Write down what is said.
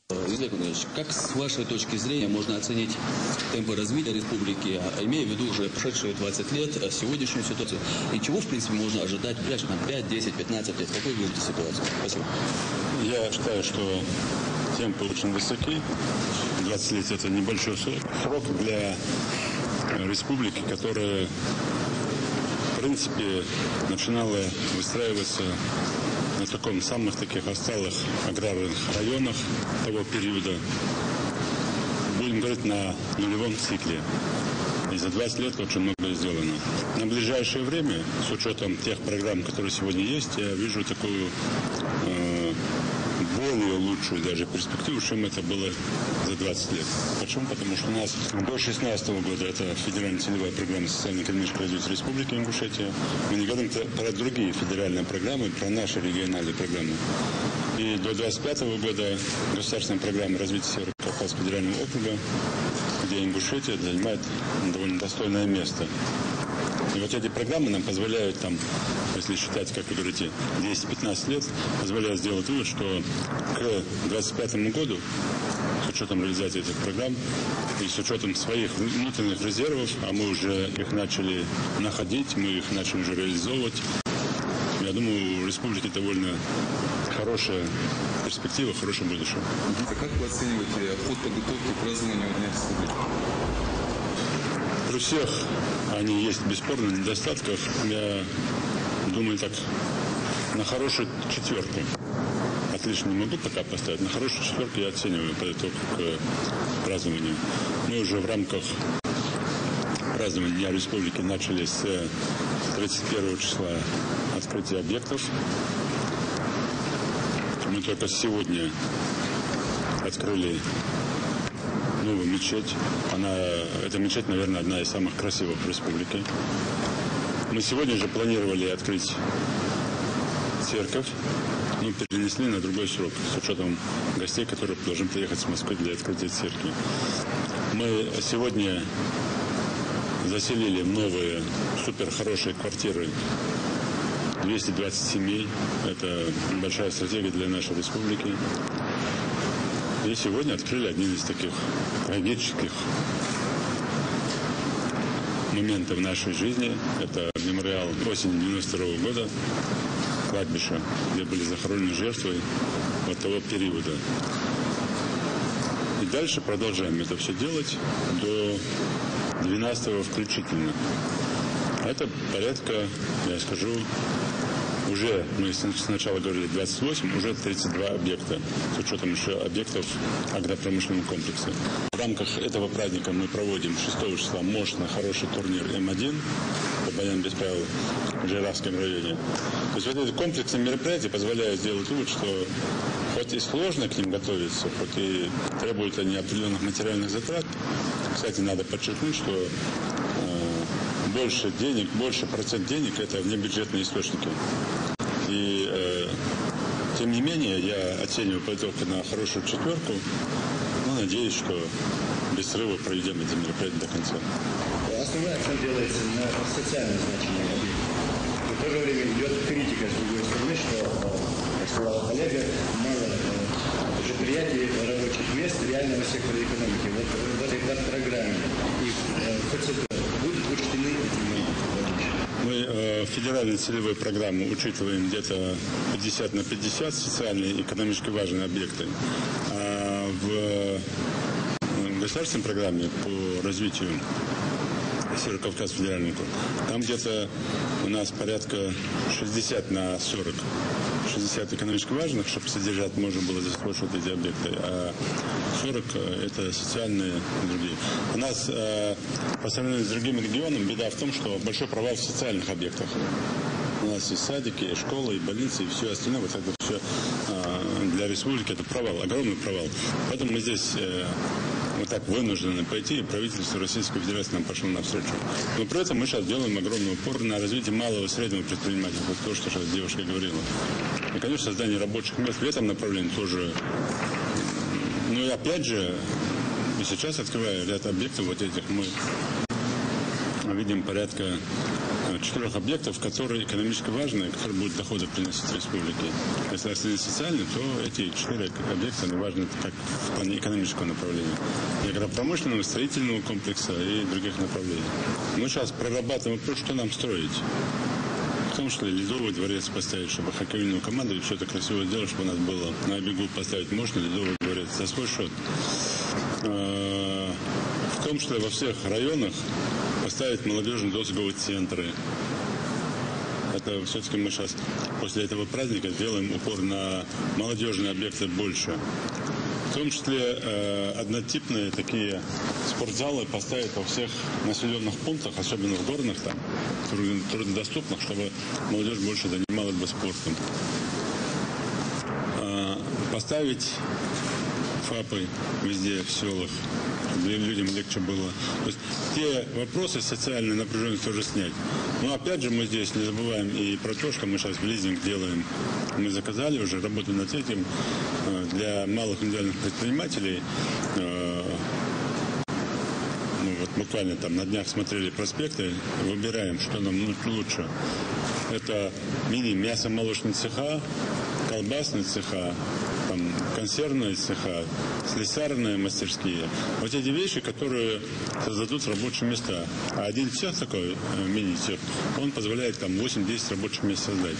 Игорь Иванович, как с вашей точки зрения можно оценить темпы развития республики, имея в виду уже прошедшие 20 лет, сегодняшнюю ситуацию, и чего, в принципе, можно ожидать в 5, 10, 15 лет? Какой вы видите ситуацию? Спасибо. Я считаю, что темпы очень высоки. 20 лет – это небольшой срок для республики, которая, в принципе, начинала выстраиваться на самых таких отсталых аграрных районах того периода, будем говорить, на нулевом цикле. И за 20 лет очень многое сделано. На ближайшее время, с учетом тех программ, которые сегодня есть, я вижу такую более лучшую даже перспективу, чем это было за 20 лет. Почему? Потому что у нас до 2016 года это федеральная целевая программа социально-экономического развития Республики Ингушетия. Мы не говорим про другие федеральные программы, про наши региональные программы. И до 2025 года государственная программа развития Северо-Кавказского федерального округа, где Ингушетия занимает довольно достойное место. И вот эти программы нам позволяют, если считать, как вы говорите, 10-15 лет, позволяют сделать вывод, что к 2025 году, с учетом реализации этих программ и с учетом своих внутренних резервов, а мы уже их начали находить, мы их начали уже реализовывать, я думаю, у республики довольно хорошая перспектива, хорошее будущее. Как вы оцениваете ход подготовки к празднованию Дня Республики? При всех они есть бесспорно недостатков. Я думаю, так, на хорошую четверку. Отлично не могу пока поставить. На хорошую четверку я оцениваю подготовку к празднованию. Мы уже в рамках празднования Дня Республики начали с 31 числа открытия объектов. Мы только сегодня открыли новую мечеть. Эта мечеть, наверное, одна из самых красивых в республике. Мы сегодня же планировали открыть церковь, но перенесли на другой срок, с учетом гостей, которые должны приехать с Москвы для открытия церкви. Мы сегодня заселили новые супер хорошие квартиры, 220 семей. Это большая стратегия для нашей республики. И сегодня открыли один из таких трагических моментов в нашей жизни. Это мемориал осени 92 года, кладбище, где были захоронены жертвы вот того периода. И дальше продолжаем это все делать до 12-го включительно. Это порядка, я скажу, уже, мы сначала говорили 28, уже 32 объекта, с учетом еще объектов агропромышленного комплекса. В рамках этого праздника мы проводим 6 числа мощно хороший турнир М1 по боям без правил в Жиравском районе. То есть вот эти комплексные мероприятия позволяют сделать вывод, что хоть и сложно к ним готовиться, хоть и требуют они определенных материальных затрат. Кстати, надо подчеркнуть, что больше денег, больше процент денег – это внебюджетные источники. И тем не менее, я оцениваю подготовку на хорошую четверку, но надеюсь, что без срыва проведем эти мероприятия до конца. Основной акцент делается на социально значимые объекты. В то же время идет критика с другой стороны, что, как сказал коллега, мало предприятий, рабочих мест реального сектора экономики. Вот в этой программе и ФЦП будут учтены эти моменты? Мы в федеральной целевой программе учитываем где-то 50 на 50 социальные и экономически важные объекты. А в государственной программе по развитию Северо-Кавказского федерального округа, там где-то у нас порядка 60 на 40. 60 экономически важных, чтобы содержать можно было заслушать эти объекты, а 40 это социальные и другие. У нас по сравнению с другими регионами беда в том, что большой провал в социальных объектах. У нас и садики, и школы, и больницы, и все остальное. Вот это все для республики это провал, огромный провал. Поэтому мы здесь вот так вынуждены пойти, и правительство Российской Федерации нам пошло навстречу. Но при этом мы сейчас делаем огромный упор на развитие малого и среднего предпринимательства. Вот то, что сейчас девушка говорила. И, конечно, создание рабочих мест в этом направлении тоже. Ну и опять же, и сейчас, открывая ряд объектов вот этих, мы видим порядка 4 объектов, которые экономически важны, которые будут доходы приносить республике. Если остальные социальные, то эти 4 объекта они важны как в плане экономического направления. Агропромышленного, строительного комплекса и других направлений. Мы сейчас прорабатываем вопрос, что нам строить. В том числе ледовый дворец поставить, чтобы хоккейную команду и все это красиво сделать, чтобы у нас было на берегу поставить мощный ледовый дворец за свой счет. В том числе во всех районах поставить молодежные досуговые центры. Это все-таки мы сейчас после этого праздника сделаем упор на молодежные объекты больше. В том числе однотипные такие спортзалы поставить во всех населенных пунктах, особенно в горных, там, труднодоступных, чтобы молодежь больше занималась бы спортом. Поставить ФАПы везде, в селах, чтобы людям легче было. То есть те вопросы социальной напряженности тоже снять. Но опять же мы здесь не забываем и про то, что мы сейчас в лизинг делаем. Мы заказали уже, работаем над этим для малых индивидуальных предпринимателей. Ну, вот буквально там на днях смотрели проспекты, выбираем, что нам лучше. Это мини-мясо-молочные цеха, колбасные цеха, там, консервные цеха, слесарные мастерские. Вот эти вещи, которые создадут рабочие места. А один цех такой, мини-цех, он позволяет там 8-10 рабочих мест создать.